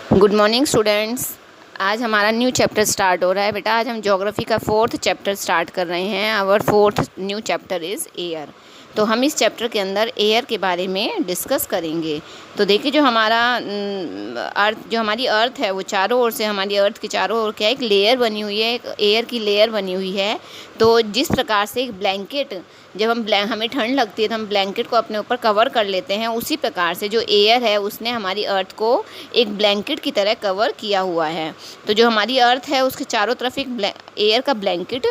Good morning students. आज हमारा new chapter start हो रहा है बेटा। आज हम ज्योग्राफी का 4th चैप्टर स्टार्ट कर रहे हैं। Our 4th new chapter is air. तो हम इस चैप्टर के अंदर एयर के बारे में डिस्कस करेंगे। तो देखिए, जो हमारा जो हमारी अर्थ है वो चारों ओर से, हमारी अर्थ के चारों ओर क्या एक लेयर बनी हुई है, एक एयर की लेयर बनी हुई है। तो जिस प्रकार से एक ब्लैंकेट, जब हमें ठंड लगती है तो हम ब्लैंकेट को अपने ऊपर कवर कर लेते हैं, उसी प्रकार से जो एयर है उसने हमारी अर्थ को एक ब्लैंकेट की तरह कवर किया हुआ है। तो जो हमारी अर्थ है उसके चारों तरफ एक एयर का ब्लैंकेट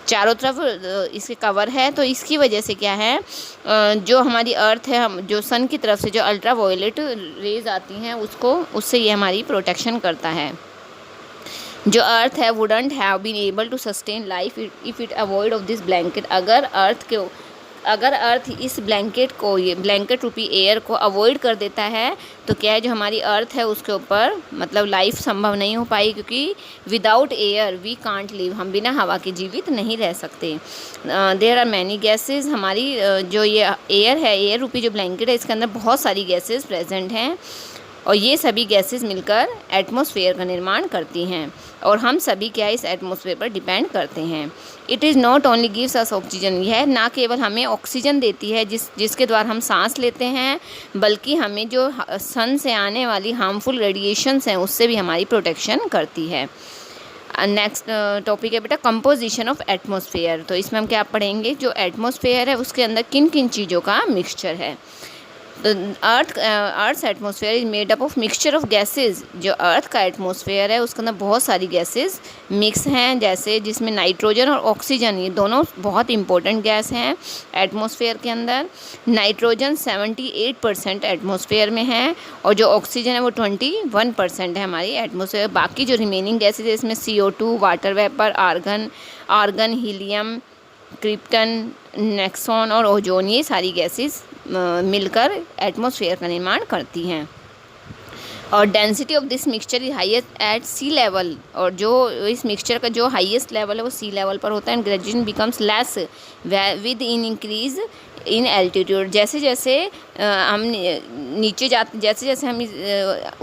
चारों तरफ इसके कवर है। तो इसकी वजह से क्या है, जो हमारी अर्थ है, हम जो सन की तरफ से जो अल्ट्रा वायलेट रेज आती हैं उससे ये हमारी प्रोटेक्शन करता है। जो अर्थ है wouldn't have been able to sustain life if it avoid of this blanket. अगर अर्थ इस ब्लैंकेट को, ये ब्लैंकेट रूपी एयर को अवॉइड कर देता है तो क्या है, जो हमारी अर्थ है उसके ऊपर मतलब लाइफ संभव नहीं हो पाई, क्योंकि without air we can't live, हम बिना हवा के जीवित नहीं रह सकते। There are many gases. हमारी जो ये एयर है, एयर रूपी जो ब्लैंकेट है, इसके अंदर बहुत सारी गैसेज प्रेजेंट हैं और ये सभी गैसेस मिलकर एटमॉस्फेयर का निर्माण करती हैं और हम सभी क्या इस एटमॉस्फेयर पर डिपेंड करते हैं। It is not only gives us oxygen. यह ना केवल हमें ऑक्सीजन देती है जिसके द्वारा हम सांस लेते हैं, बल्कि हमें जो सन से आने वाली हार्मफुल रेडिएशंस हैं उससे भी हमारी प्रोटेक्शन करती है। नेक्स्ट टॉपिक है बेटा कंपोजिशन ऑफ एटमॉस्फेयर। तो इसमें हम क्या पढ़ेंगे, जो एटमॉस्फेयर है उसके अंदर किन किन चीज़ों का मिक्सचर है। तो earth's atmosphere is made up of mixture of gases. जो अर्थ का एटमॉस्फेयर है उसके अंदर बहुत सारी गैसेस मिक्स हैं, जैसे जिसमें नाइट्रोजन और ऑक्सीजन, ये दोनों बहुत इंपॉर्टेंट गैस हैं एटमॉस्फेयर के अंदर। नाइट्रोजन 78% एटमॉस्फेयर में है और जो ऑक्सीजन है वो 21% है हमारी एटमॉस्फेयर। बाकी जो रिमेनिंग गैसेज है इसमें CO2, water vapour, argon, helium, krypton, xenon और ओजोन, ये सारी गैसेस मिलकर एटमॉस्फेयर का निर्माण करती हैं। और density of this mixture is highest at sea level. और जो इस मिक्सचर का जो हाईएस्ट लेवल है वो सी लेवल पर होता है। And graduation becomes less with in increase in altitude. जैसे जैसे हम नीचे जाते, जैसे जैसे हम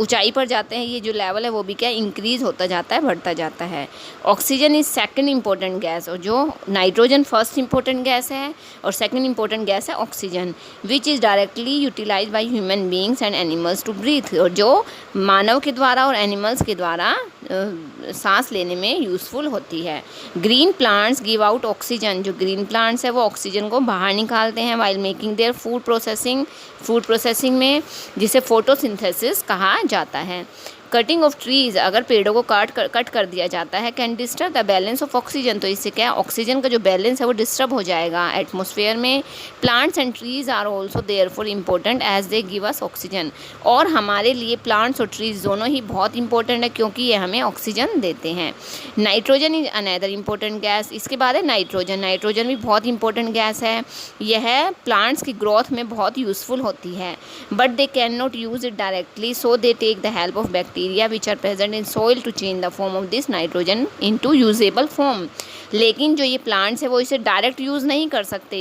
ऊंचाई पर जाते हैं, ये जो लेवल है वो भी क्या इंक्रीज़ होता जाता है, बढ़ता जाता है। Oxygen is second important gas. और जो नाइट्रोजन फर्स्ट इंपॉर्टेंट गैस है और सेकंड इंपॉर्टेंट गैस है oxygen, which is directly utilise by human beings and animals to breathe. और जो मानव के द्वारा और एनिमल्स के द्वारा सांस लेने में यूज़फुल होती है। Green plants give out oxygen. जो ग्रीन प्लांट्स है वो ऑक्सीजन को बाहर निकालते हैं while making their food processing में, जिसे फोटोसिंथेसिस कहा जाता है। कटिंग ऑफ ट्रीज़, अगर पेड़ों को कट कर दिया जाता है, can disturb the balance of oxygen. तो इससे क्या ऑक्सीजन का जो बैलेंस है वो डिस्टर्ब हो जाएगा एटमॉस्फेयर में। Plants and trees are also therefore important as they give us oxygen. और हमारे लिए प्लांट्स और ट्रीज़ दोनों ही बहुत इंपॉर्टेंट है क्योंकि ये हमें ऑक्सीजन देते हैं। Nitrogen is another important gas. इसके बाद है नाइट्रोजन भी बहुत इंपॉर्टेंट गैस है। यह प्लांट्स की ग्रोथ में बहुत यूज़फुल होती है, but they can not use it directly, so they take the help of bacteria which are present in soil to change the form of this nitrogen into usable form। लेकिन जो ये plants है वो इसे direct use नहीं कर सकते।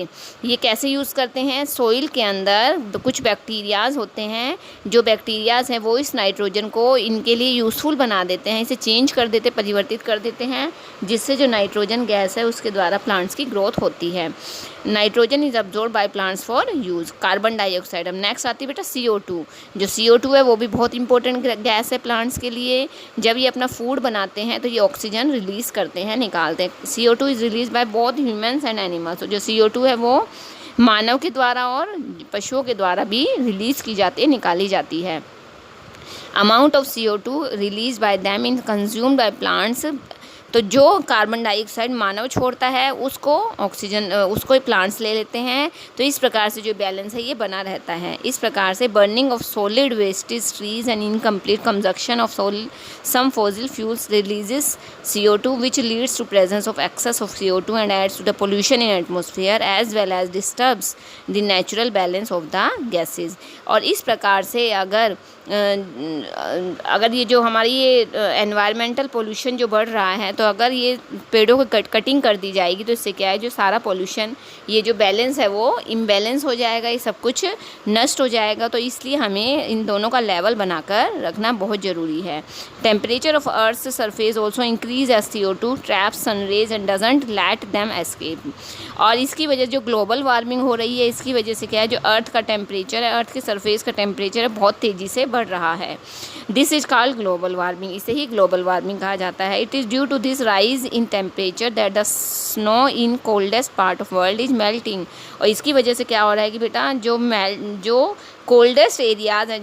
ये कैसे यूज़ करते हैं, सोइल के अंदर कुछ बैक्टीरियाज़ होते हैं, जो बैक्टीरियाज़ हैं वो इस नाइट्रोजन को इनके लिए यूज़फुल बना देते हैं, इसे चेंज कर देते, परिवर्तित कर देते हैं, जिससे जो नाइट्रोजन गैस है उसके द्वारा प्लांट्स की ग्रोथ होती है। Nitrogen is absorb by plants for use. Carbon dioxide. अब नेक्स्ट आती है बेटा CO2। जो CO2 है वो भी बहुत इंपॉर्टेंट गैस है प्लांट्स के लिए। जब ये अपना फूड बनाते हैं तो ये ऑक्सीजन रिलीज़ करते हैं, निकालते हैं। CO2 is release by both humans and animals. तो जो CO2 है वो मानव के द्वारा और पशुओं के द्वारा भी रिलीज़ की जाती है, निकाली जाती है। Amount of CO2 release by them in consumed by plants. तो जो कार्बन डाइऑक्साइड मानव छोड़ता है उसको प्लांट्स ले लेते हैं। तो इस प्रकार से जो बैलेंस है ये बना रहता है। इस प्रकार से burning of solid wastage trees and incomplete conjunction of some fossil fuels releases CO2 which leads to presence of excess of CO2 and adds to the pollution in atmosphere as well as disturbs the natural balance of the gases। और इस प्रकार से अगर ये जो हमारी ये environmental pollution जो बढ़ रहा है तो अगर ये पेड़ों को कटिंग कर दी जाएगी तो इससे क्या है, जो सारा पॉल्यूशन, ये जो बैलेंस है वो इम्बैलेंस हो जाएगा, ये सब कुछ नष्ट हो जाएगा। तो इसलिए हमें इन दोनों का लेवल बनाकर रखना बहुत ज़रूरी है। Temperature of earth surface also increase as CO2 traps sunrays and doesn't let them escape. और इसकी वजह जो ग्लोबल वार्मिंग हो रही है, इसकी वजह से क्या है, जो अर्थ का टेम्परेचर है, अर्थ के सरफेस का टेम्परेचर है, बहुत तेज़ी से बढ़ रहा है। This is called global warming, इसे ही ग्लोबल वार्मिंग कहा जाता है। It is due to this rise in temperature that the snow in coldest part of world is melting. और इसकी वजह से क्या हो रहा है कि बेटा जो कोल्डेस्ट एरियाज़ हैं,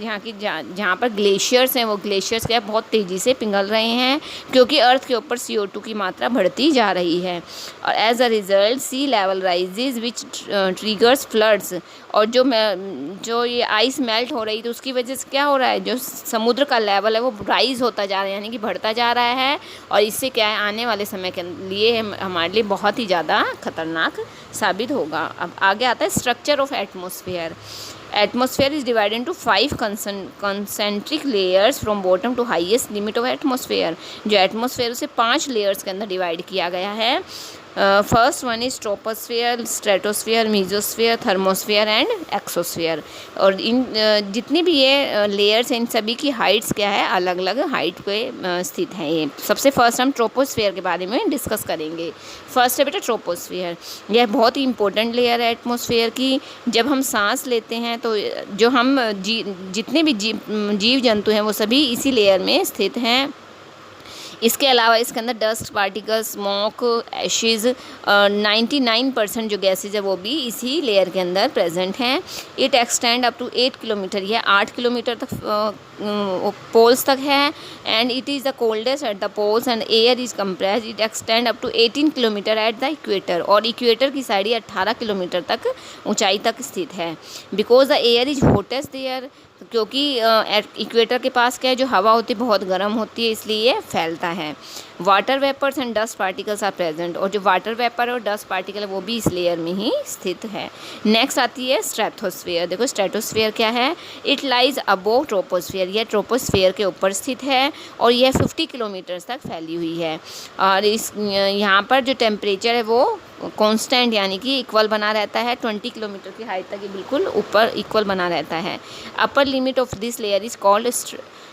जहाँ पर ग्लेशियर्स हैं, वो ग्लेशियर्स क्या बहुत तेज़ी से पिघल रहे हैं, क्योंकि अर्थ के ऊपर CO2 की मात्रा बढ़ती जा रही है। और as a result sea level rises which triggers floods. और जो ये आइस मेल्ट हो रही, तो उसकी वजह से क्या हो रहा है, जो समुद्र का लेवल है वो राइज़ होता जा रहा है, यानी कि बढ़ता जा रहा है। और इससे क्या है, आने वाले समय के लिए हमारे लिए बहुत ही ज़्यादा खतरनाक साबित होगा। अब आगे आता है structure of atmosphere. Atmosphere is divided into 5 concentric layers from bottom to highest limit of atmosphere। जो एटमॉस्फेयर उसे 5 लेयर्स के अंदर डिवाइड किया गया है। First one is troposphere, stratosphere, mesosphere, thermosphere and exosphere. और इन जितनी भी ये लेयर्स हैं, इन सभी की हाइट्स क्या है, अलग अलग हाइट पे स्थित हैं। ये सबसे फर्स्ट हम ट्रोपोस्फेयर के बारे में डिस्कस करेंगे। फर्स्ट है बेटा ट्रोपोस्फेयर। यह बहुत ही इंपॉर्टेंट लेयर है एटमॉस्फेयर की। जब हम सांस लेते हैं तो जो हम जितने भी जीव जंतु हैं वो सभी इसी लेयर में स्थित हैं। इसके अलावा इसके अंदर डस्ट पार्टिकल्स, स्मोक, एशेज़, 99% जो गैसेज है वो भी इसी लेयर के अंदर प्रेजेंट हैं। It extend up to 8 kilometre, यह 8 किलोमीटर तक पोल्स तक है। And it is the coldest at the poles and air is compressed. It extend up to 18 kilometre at the equator. और इक्वेटर की साइड 18 किलोमीटर तक ऊंचाई तक स्थित है। Because the air is hottest there, क्योंकि इक्वेटर के पास क्या है, जो हवा होती है बहुत गर्म होती है, इसलिए ये फैलता है। Water vapours and dust particles are present. और जो वाटर वेपर और डस्ट पार्टिकल है वो भी इस लेयर में ही स्थित है। नेक्स्ट आती है स्ट्रेटोस्फेयर। देखो स्ट्रेटोस्फेयर क्या है, इट लाइज अबोव ट्रोपोस्फेयर। यह ट्रोपोस्फेयर के ऊपर स्थित है और यह 50 किलोमीटर तक फैली हुई है। और यहाँ पर जो टेम्परेचर है वो कांस्टेंट यानी कि इक्वल बना रहता है। 20 किलोमीटर की हाइट तक ये बिल्कुल ऊपर इक्वल बना रहता है। Upper limit of this layer is called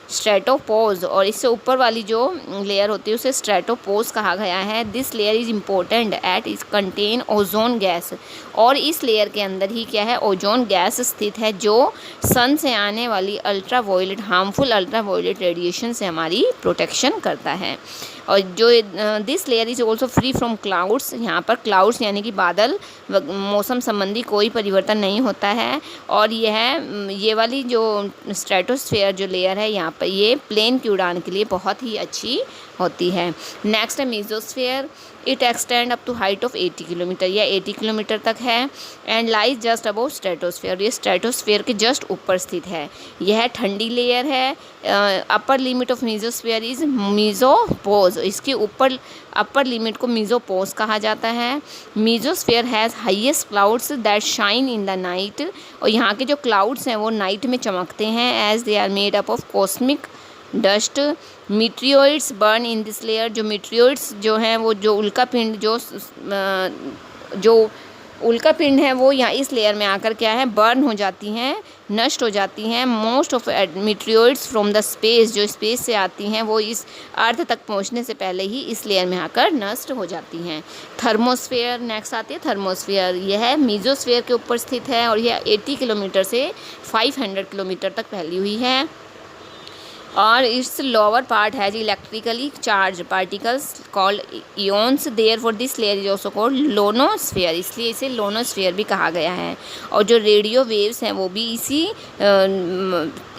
stratopause. और इससे ऊपर वाली जो लेयर होती है उसे स्ट्रेटोपोज कहा गया है। This layer is important at is contain ozone gas. और इस लेयर के अंदर ही क्या है, ओजोन गैस स्थित है, जो सन से आने वाली अल्ट्रावायलेट, हार्मफुल अल्ट्रावायलेट रेडिएशन से हमारी प्रोटेक्शन करता है। और जो this layer is also free from clouds. यहाँ पर क्लाउड्स यानी कि बादल, मौसम संबंधी कोई परिवर्तन नहीं होता है। और ये वाली जो स्ट्रेटोस्फेयर जो लेयर है, यहाँ पर ये प्लेन की उड़ान के लिए बहुत ही अच्छी होती है। नेक्स्ट है mesosphere. It extend up to height of 80 kilometre, यह 80 किलोमीटर तक है। And lies just above stratosphere, ये स्ट्रेटोस्फेयर के जस्ट ऊपर स्थित है। यह ठंडी लेयर है। Upper limit of mesosphere is mesopause. इसके ऊपर अपर लिमिट को मीजोपोज कहा जाता है। Mesosphere has highest clouds that shine in the night. और यहाँ के जो क्लाउड्स हैं वो नाइट में चमकते हैं। As they are made up of cosmic dust. Meteoroids burn in this layer. जो मीट्रियोइड्स जो हैं वो जो उल्कापिंड जो उल्कापिंड है वो यहाँ इस लेयर में आकर क्या है, बर्न हो जाती हैं, नष्ट हो जाती हैं। Most of meteoroids from the space, जो स्पेस से आती हैं वो इस अर्थ तक पहुँचने से पहले ही इस लेयर में आकर नष्ट हो जाती हैं। थर्मोस्फेयर नेक्स्ट आती है। थर्मोस्फेयर यह मीजोस्फेयर के ऊपर स्थित है और यह 80 किलोमीटर से 500 किलोमीटर तक फैली हुई है। और its lower part has electrically charged particles called ions. Therefore this layer is also called ionosphere, इसलिए इसे लोनोस्फेयर भी कहा गया है। और जो रेडियो वेव्स हैं वो भी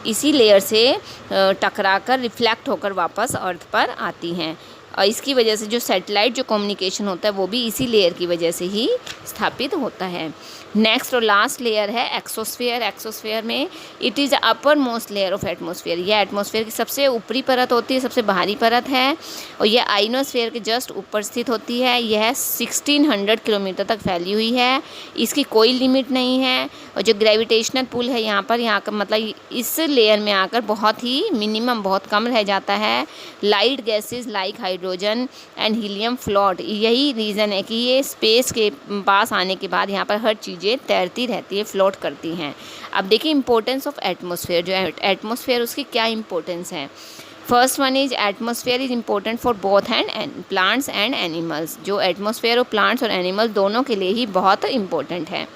इसी लेयर से टकराकर रिफ्लेक्ट होकर वापस अर्थ पर आती हैं। और इसकी वजह से जो सैटेलाइट जो कम्युनिकेशन होता है वो भी इसी लेयर की वजह से ही स्थापित होता है। नेक्स्ट और लास्ट लेयर है एक्सोस्फीयर। एक्सोस्फीयर में it is upper most layer of atmosphere. यह एटमॉस्फेयर की सबसे ऊपरी परत होती है, सबसे बाहरी परत है, और यह आइनोस्फीयर के जस्ट ऊपर स्थित होती है। यह 1600 किलोमीटर तक फैली हुई है, इसकी कोई लिमिट नहीं है। और जो ग्रेविटेशनल पुल है यहाँ का मतलब इस लेयर में आकर बहुत ही मिनिमम, बहुत कम रह जाता है। Light gases like hydrogen and helium float. यही रीज़न है कि ये स्पेस के पास आने के बाद यहाँ पर हर चीज़ें तैरती रहती है, फ्लोट करती हैं। अब देखिए इंपॉर्टेंस ऑफ एटमॉस्फेयर। जो एटमॉस्फेयर उसकी क्या इंपॉर्टेंस है। First one is atmosphere is important for both and plants and animals. जो एटमॉस्फेयर और प्लांट्स और एनिमल्स दोनों के लिए ही बहुत इंपॉर्टेंट है।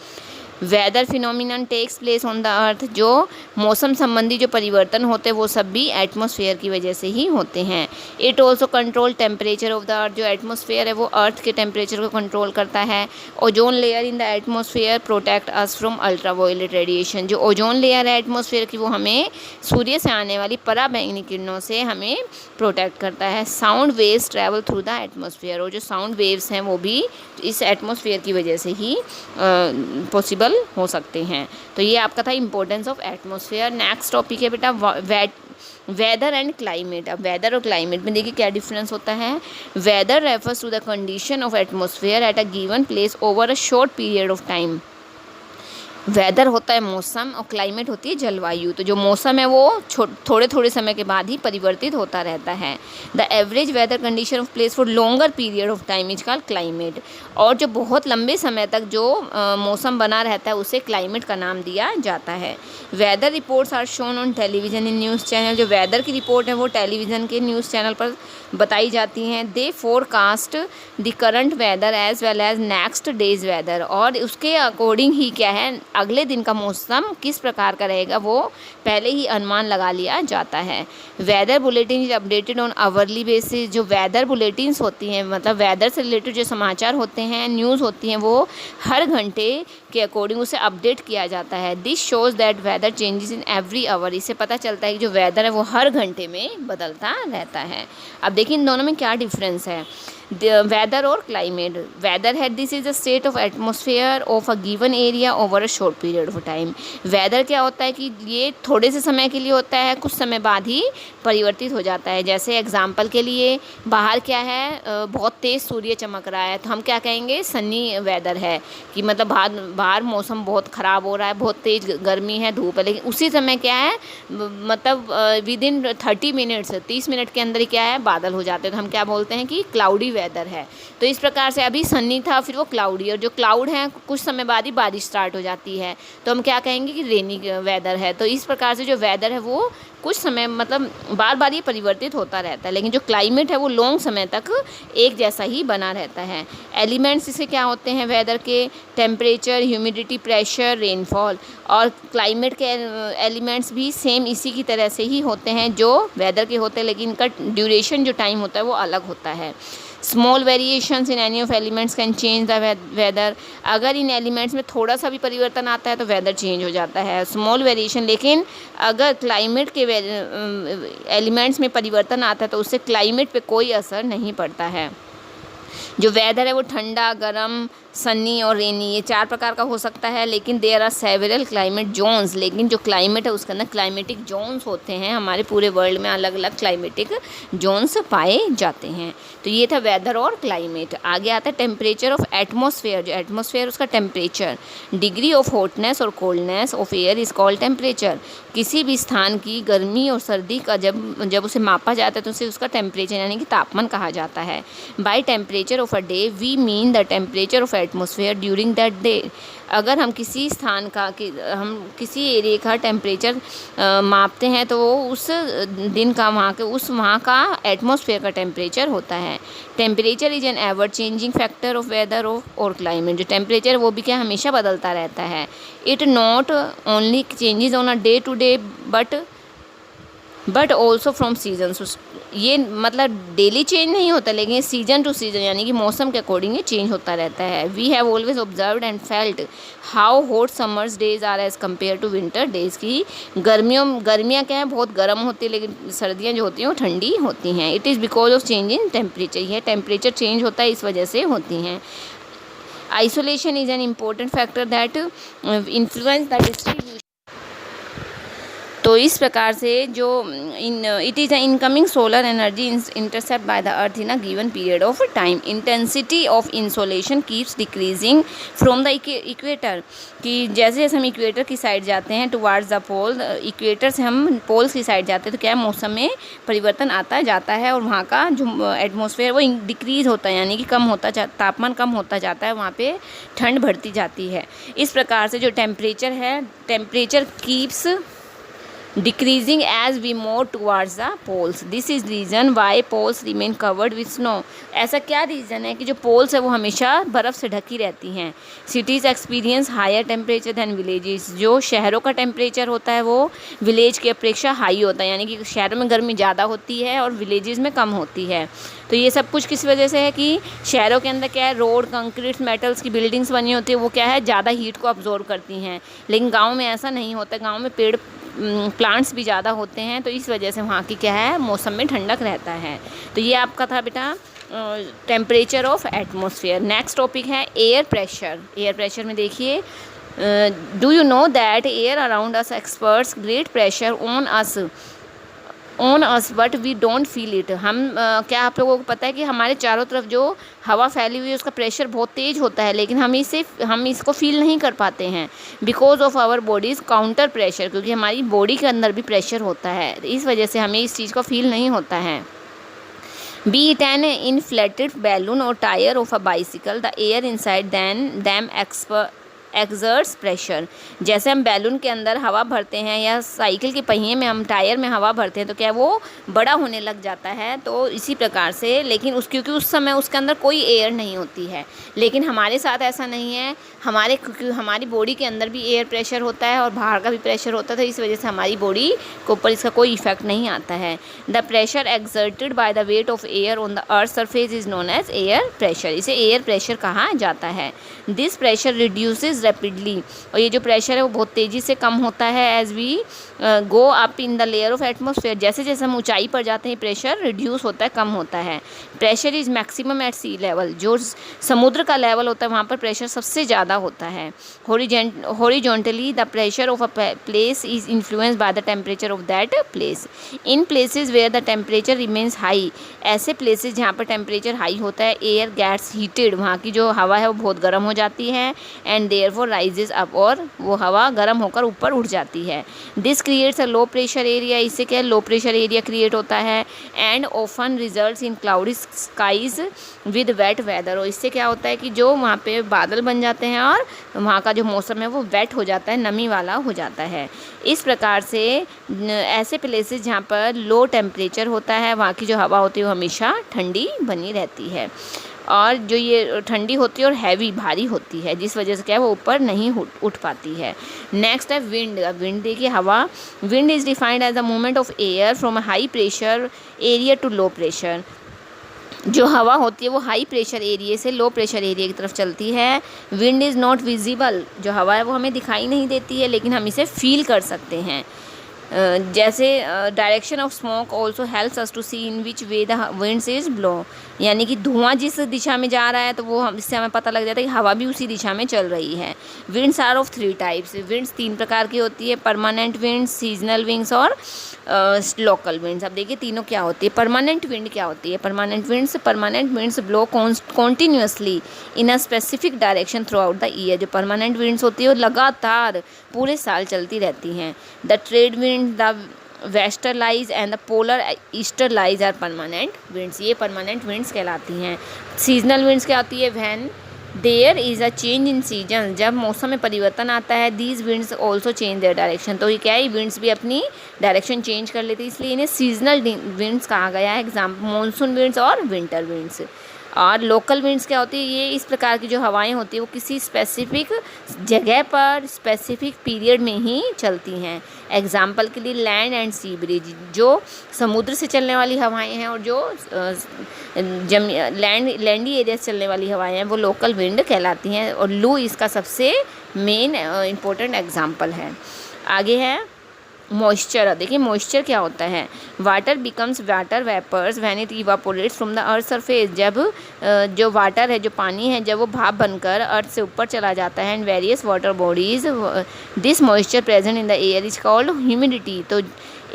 Weather phenomenon takes place on the earth. जो मौसम संबंधी जो परिवर्तन होते हैं वो सब भी एटमॉस्फेयर की वजह से ही होते हैं। It also control temperature of the earth. जो एटमॉस्फेयर है वो अर्थ के टेम्परेचर को कंट्रोल करता है। Ozone layer in the atmosphere protect us from ultraviolet radiation. जो ओजोन लेयर है एटमॉस्फेयर की वो हमें सूर्य से आने वाली पराबैंगनी किरणों से हमें प्रोटेक्ट करता है। Sound waves travel through the atmosphere. और जो साउंड वेव्स हैं वो भी इस एटमॉस्फेयर की वजह से ही पॉसिबल हो सकते हैं। तो ये आपका था importance of atmosphere. Next topic है बेटा वेदर एंड क्लाइमेट। अब वेदर और क्लाइमेट में देखिए क्या डिफरेंस होता है। Weather refers to the condition of atmosphere at a given place over a short period of time. Weather होता है मौसम और क्लाइमेट होती है जलवायु। तो जो मौसम है वो थोड़े थोड़े समय के बाद ही परिवर्तित होता रहता है। The average weather condition of place for longer period of time is called climate. और जो बहुत लंबे समय तक जो मौसम बना रहता है उसे क्लाइमेट का नाम दिया जाता है। Weather reports are shown on television in news channel. जो वेदर की रिपोर्ट है वो टेलीविज़न के न्यूज़ चैनल पर बताई जाती हैं। They forecast the current weather as well as next days weather. और उसके अकॉर्डिंग ही क्या है अगले दिन का मौसम किस प्रकार का रहेगा वो पहले ही अनुमान लगा लिया जाता है। Weather bulletin is updated on hourly basis. जो वेदर बुलेटिन्स होती हैं मतलब वेदर से रिलेटेड जो समाचार होते हैं, न्यूज़ होती हैं, वो हर घंटे के अकॉर्डिंग उसे अपडेट किया जाता है। This shows that whether changes in every hour. इससे पता चलता है कि जो वेदर है वो हर घंटे में बदलता रहता है। अब देखिए इन दोनों में क्या डिफरेंस है। वेदर और क्लाइमेट। वेदर है this is the state of atmosphere of a given area over a short period of time. Weather क्या होता है कि ये थोड़े से समय के लिए होता है, कुछ समय बाद ही परिवर्तित हो जाता है। जैसे एग्जांपल के लिए बाहर क्या है बहुत तेज़ सूर्य चमक रहा है तो हम क्या कहेंगे सनी वेदर है कि मतलब बाहर मौसम बहुत ख़राब हो रहा है, बहुत तेज़ गर्मी है, धूप है। लेकिन उसी समय क्या है मतलब विद इन 30 मिनट्स 30 मिनट के अंदर ही क्या है बादल हो जाते हैं। तो हम क्या बोलते हैं कि क्लाउडी वेदर है। तो इस प्रकार से अभी सन्नी था फिर वो क्लाउडी, और जो क्लाउड है कुछ समय बाद ही बारिश स्टार्ट हो जाती है तो हम क्या कहेंगे कि रेनी वेदर है। तो इस प्रकार से जो वेदर है वो कुछ समय मतलब बार बार ये परिवर्तित होता रहता है। लेकिन जो क्लाइमेट है वो लॉन्ग समय तक एक जैसा ही बना रहता है। एलिमेंट्स इससे क्या होते हैं वेदर के टेम्परेचर, ह्यूमिडिटी, प्रेशर, रेनफॉल। और क्लाइमेट के एलिमेंट्स भी सेम इसी की तरह से ही होते हैं जो वेदर के होते हैं, लेकिन इनका ड्यूरेशन जो टाइम होता है वो अलग होता है। Small variations in any of elements can change the weather. अगर इन एलिमेंट्स में थोड़ा सा भी परिवर्तन आता है तो वेदर चेंज हो जाता है, स्मॉल वेरिएशन। लेकिन अगर क्लाइमेट के एलिमेंट्स में परिवर्तन आता है तो उससे क्लाइमेट पे कोई असर नहीं पड़ता है। जो वेदर है वो ठंडा, गर्म, सनी और रेनी ये 4 प्रकार का हो सकता है। लेकिन there are several climate zones. लेकिन जो क्लाइमेट है उसके अंदर क्लाइमेटिक जोन्स होते हैं। हमारे पूरे वर्ल्ड में अलग अलग क्लाइमेटिक जोन्स पाए जाते हैं। तो ये था वेदर और क्लाइमेट। आगे आता है टेम्परेचर ऑफ एटमॉस्फेयर। जो एटमॉस्फेयर उसका टेम्परेचर, डिग्री ऑफ हॉटनेस और coldness of air is called temperature. किसी भी स्थान की गर्मी और सर्दी का जब उसे मापा जाता है तो उसे उसका टेम्परेचर यानी कि तापमान कहा जाता है। By temperature of a day we mean the temperature of atmosphere during that day. अगर हम किसी स्थान का हम किसी एरिया का टेम्परेचर मापते हैं तो वो उस दिन का वहाँ का एटमॉस्फेयर का टेम्परेचर होता है। Temperature is an ever changing factor of weather और क्लाइमेट। जो टेम्परेचर वो भी क्या हमेशा बदलता रहता है। It not only changes on a day to day but also from season. ये मतलब डेली चेंज नहीं होता लेकिन सीजन टू सीजन यानी कि मौसम के अकॉर्डिंग ये चेंज होता रहता है। We have always observed and felt how hot summers days are as compare to winter days. की गर्मियाँ क्या है बहुत गर्म होती है लेकिन सर्दियाँ जो होती हैं वो ठंडी होती हैं। It is because of change in temperature. यह टेम्परेचर चेंज होता है इस वजह से होती हैं। Isolation is an important factor that influence the distribution. तो इस प्रकार से जो it is incoming solar energy intercept by the earth in a given period of time. Intensity of insolation keeps decreasing from the equator, कि जैसे जैसे हम equator की साइड जाते हैं टुवार्ड्स द पोल, इक्वेटर से हम पोल्स की साइड जाते हैं तो क्या मौसम में परिवर्तन आता जाता है और वहाँ का जो एटमॉस्फेयर वो डिक्रीज़ होता है, यानी कि कम होता तापमान कम होता जाता है, वहाँ पे ठंड बढ़ती जाती है। इस प्रकार से जो टेम्परेचर है, temperature keeps decreasing as we move towards the poles. This is reason why poles remain covered with snow. ऐसा क्या रीज़न है कि जो पोल्स है वो हमेशा बर्फ़ से ढकी रहती हैं। Cities experience higher temperature than villages. जो शहरों का टेम्परेचर होता है वो विलेज की अपेक्षा हाई होता है, यानी कि शहरों में गर्मी ज़्यादा होती है और विलेजेस में कम होती है। तो ये सब कुछ किस वजह से है कि शहरों के अंदर क्या है, रोड, कंक्रीट, मेटल्स की बिल्डिंग्स बनी होती है, वो क्या है ज़्यादा हीट को अब्जॉर्व करती हैं। लेकिन गाँव में ऐसा नहीं होता, गाँव में पेड़ प्लांट्स भी ज़्यादा होते हैं, तो इस वजह से वहाँ की क्या है मौसम में ठंडक रहता है। तो ये आपका था बेटा temperature of atmosphere. Next topic है एयर प्रेशर। एयर प्रेशर में देखिए, do you know that air around us exerts great pressure on us but we don't feel it. हम क्या आप लोगों को पता है कि हमारे चारों तरफ जो हवा फैली हुई है उसका प्रेशर बहुत तेज़ होता है, लेकिन हम इसको फील नहीं कर पाते हैं। Because of our bodies counter pressure, क्योंकि हमारी बॉडी के अंदर भी प्रेशर होता है, इस वजह से हमें इस चीज़ को फील नहीं होता है। Be it an inflated balloon और tyre of a bicycle, the air inside them exerts pressure. जैसे हम बैलून के अंदर हवा भरते हैं या साइकिल के पहिए में हम टायर में हवा भरते हैं तो क्या वो बड़ा होने लग जाता है, तो इसी प्रकार से, लेकिन क्योंकि उस समय उसके अंदर कोई एयर नहीं होती है। लेकिन हमारे साथ ऐसा नहीं है, क्योंकि हमारी बॉडी के अंदर भी एयर प्रेशर होता है और बाहर का भी प्रेशर होता है, तो इस वजह से हमारी बॉडी के ऊपर इसका कोई इफेक्ट नहीं आता है। The pressure exerted by the weight of air on the earth surface is known as air pressure. इसे एयर प्रेशर कहा जाता है। दिस प्रेशर रिड्यूसेस रैपिडली, और ये जो प्रेशर है वो बहुत तेज़ी से कम होता है as we go up in the layer of atmosphere. जैसे जैसे हम ऊंचाई पर जाते हैं प्रेशर रिड्यूस होता है, कम होता है। Pressure is maximum at sea level, जो समुद्र का लेवल होता है वहाँ पर प्रेशर सबसे ज़्यादा होता है। Horizontally the pressure of a place is influenced by the temperature of that place. In places where the temperature remains high, ऐसे प्लेसेस जहाँ पर टेम्परेचर हाई होता है, एयर गेट्स हीटेड, वहाँ की जो हवा है वो बहुत गर्म हो जाती है, एंड देयरफॉर राइजेस अप, और वो हवा गर्म होकर ऊपर उठ जाती है। This creates a low pressure area, इससे क्या लो प्रेशर एरिया क्रिएट होता है। And often results in cloudy skies with wet weather, और इससे क्या होता है कि जो वहाँ पे बादल बन जाते हैं और वहाँ का जो मौसम है वो वेट हो जाता है, नमी वाला हो जाता है। इस प्रकार से ऐसे प्लेसेस जहाँ पर लो टेम्परेचर होता है वहाँ की जो हवा होती है वो हमेशा ठंडी बनी रहती है, और जो ये ठंडी होती है और हैवी भारी होती है, जिस वजह से क्या है वो ऊपर नहीं उठ पाती है। नेक्स्ट है विंड। विंड देखिए हवा, wind is defined as the movement of air from a high pressure area to low pressure. जो हवा होती है वो हाई प्रेशर एरिया से लो प्रेशर एरिया की तरफ चलती है। विंड इज़ नॉट विजिबल, जो हवा है वो हमें दिखाई नहीं देती है, लेकिन हम इसे फील कर सकते हैं। जैसे direction of smoke also helps us to see in which way the winds is blow, यानी कि धुआं जिस दिशा में जा रहा है तो वो इससे हमें पता लग जाता है कि हवा भी उसी दिशा में चल रही है। Winds are of 3 types. Winds 3 प्रकार की होती है, परमानेंट विंड्स, सीजनल विंड्स और लोकल विंड्स। अब देखिए तीनों क्या होती है। परमानेंट विंड क्या होती है? Permanent winds blow continuously in a specific direction throughout the year. जो परमानेंट विंड्स होती है वो लगातार पूरे साल चलती रहती हैं। The trade wind, the westerlies and the polar easterlies are permanent winds, ये परमानेंट विंड्स कहलाती हैं। सीजनल विंड्स क्या होती है? When there is a change in season, जब मौसम में परिवर्तन आता है, these winds also change their direction, तो ये क्या है, विंड्स भी अपनी डायरेक्शन चेंज कर लेती है, इसलिए इन्हें सीजनल विंड्स कहा गया है। एग्जाम्पल मॉनसून विंड्स और विंटर विंड्स। और लोकल विंड्स क्या होती है? ये इस प्रकार की जो हवाएं होती है वो किसी स्पेसिफिक जगह पर स्पेसिफिक पीरियड में ही चलती हैं। एग्जाम्पल के लिए लैंड एंड सी ब्रिज, जो समुद्र से चलने वाली हवाएं हैं, और जो लैंडी एरिया से चलने वाली हवाएं हैं वो लोकल विंड कहलाती हैं, और लू इसका सबसे मेन इम्पोर्टेंट एग्जाम्पल है। आगे है मॉइस्चर, देखिए मॉइस्चर क्या होता है। Water becomes water vapours when it evaporates from the earth surface, जब जो वाटर है, जो पानी है, जब वो भाप बनकर अर्थ से ऊपर चला जाता है। And various water bodies, this moisture present in the air is called humidity. तो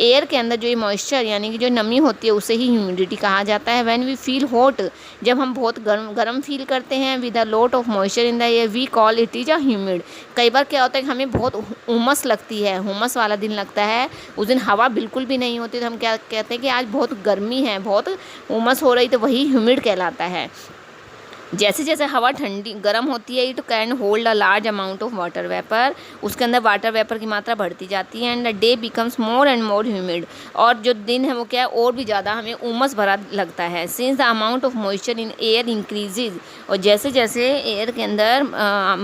एयर के अंदर जो ये मॉइस्चर यानी कि जो नमी होती है उसे ही ह्यूमिडिटी कहा जाता है। व्हेन वी फील हॉट, जब हम बहुत गर्म फील करते हैं, with a lot of moisture in the air we call it is a humid. कई बार क्या होता है कि हमें बहुत उमस लगती है, हुमस वाला दिन लगता है, उस दिन हवा बिल्कुल भी नहीं होती, तो हम क्या कहते हैं कि आज बहुत गर्मी है, बहुत उमस हो रही, तो वही ह्यूमिड कहलाता है। जैसे जैसे हवा ठंडी गर्म होती है, it can hold a large amount of water vapour, उसके अंदर वाटर वेपर की मात्रा बढ़ती जाती है। And the day becomes more and more humid, और जो दिन है वो क्या है, और भी ज़्यादा हमें उमस भरा लगता है। Since the amount of moisture in air increases, और जैसे जैसे एयर के अंदर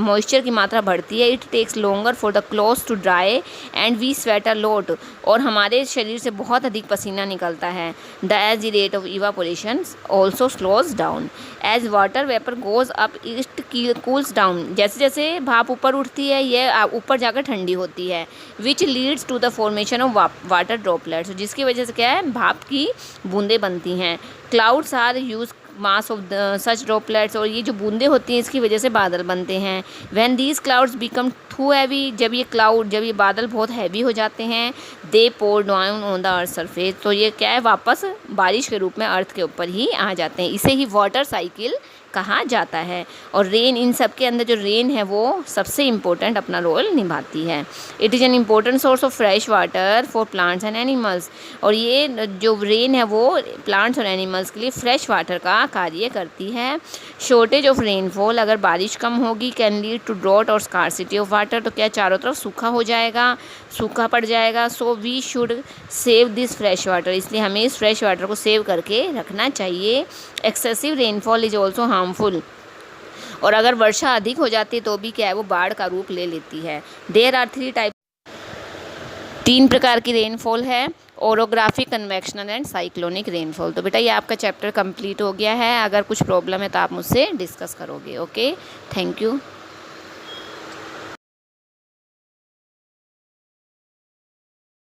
मॉइस्चर की मात्रा बढ़ती है, it takes longer for the clothes to dry and we sweat a lot, और हमारे शरीर से बहुत अधिक पसीना निकलता है। The as the rate of evaporation also slows down as water vapour goes up it cools down, जैसे जैसे भाप ऊपर उठती है, ये ऊपर जाकर ठंडी होती है। Which leads to the formation of water droplets, जिसकी वजह से क्या है, भाप की बूंदें बनती हैं। Clouds are huge mass of such droplets, और ये जो बूंदें होती हैं इसकी वजह से बादल बनते हैं। When these clouds become too heavy, जब ये बादल बहुत हैवी हो जाते हैं, they pour down on the earth surface, तो ये क्या है, वापस बारिश के रूप में अर्थ के ऊपर ही आ जाते हैं। इसे ही वाटर साइकिल कहा जाता है। और रेन, इन सब के अंदर जो रेन है वो सबसे इम्पोर्टेंट अपना रोल निभाती है। It is an important source of fresh water for plants and animals, और ये जो रेन है वो प्लांट्स और एनिमल्स के लिए फ्रेश वाटर का कार्य करती है। शॉर्टेज ऑफ रेनफॉल, अगर बारिश कम होगी, कैन लीड टू ड्रॉट और स्कार्सिटी ऑफ वाटर, तो क्या चारों तरफ सूखा हो जाएगा, सूखा पड़ जाएगा। So we should save this fresh water, इसलिए हमें इस फ्रेश वाटर को सेव करके रखना चाहिए। Excessive rainfall is also harmful, और अगर वर्षा अधिक हो जाती है तो भी क्या है, वो बाढ़ का रूप ले लेती है। देयर आर 3 टाइप, 3 प्रकार की रेनफॉल है, orographic, convectional and cyclonic rainfall. तो बेटा ये आपका चैप्टर कंप्लीट हो गया है। अगर कुछ प्रॉब्लम है तो आप मुझसे डिस्कस करोगे। Okay, thank you.